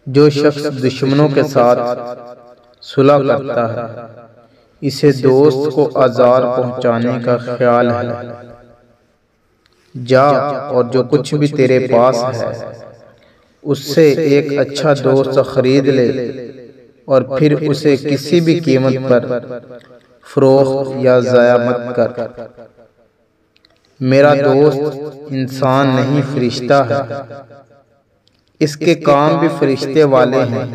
जो शख्स दुश्मनों के साथ सुलह करता है, इसे दोस्त को आज़ार पहुंचाने का ख्याल है। जा और जो कुछ भी तेरे पास है उससे एक अच्छा दोस्त खरीद ले और फिर उसे किसी भी कीमत पर फरोख्त या ज़ाया मत कर। मेरा दोस्त इंसान नहीं फरिश्ता है, इसके काम भी फरिश्ते वाले हैं,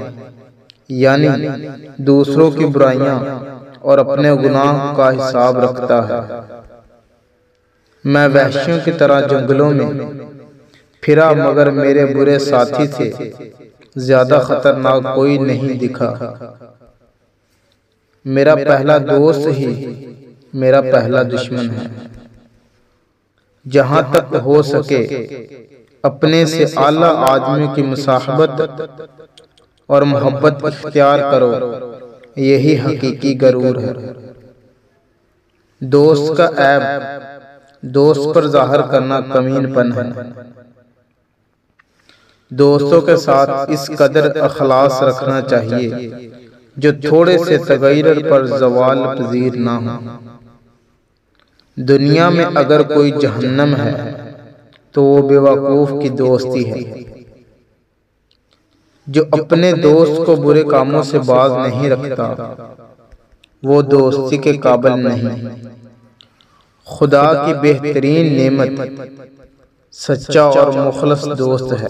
यानी दूसरों की बुराइयां और अपने गुनाह का हिसाब रखता है। मैं वहशियों की तरह जंगलों में फिरा मगर मेरे बुरे साथी से ज्यादा खतरनाक कोई नहीं दिखा। मेरा पहला दोस्त ही मेरा पहला दुश्मन है। जहां तक हो सके अपने से आला आदमी की मुसाहबत और मोहब्बत इख्तियार करो, यही हकीकी गरूर है। दोस्त का ऐब दोस्त पर जाहिर करना कमीनपन है। दोस्तों के साथ इस कदर अखलास रखना चाहिए जो थोड़े से तगैर पर जवाल पजीर ना हो। दुनिया में अगर कोई जहन्नम है तो वो बेवकूफ की दोस्ती है। जो अपने दोस्त को बुरे कामों से बाज नहीं रखता वो दोस्ती के काबिल नहीं। खुदा की बेहतरीन नेमत सच्चा और मुखलस दोस्त है।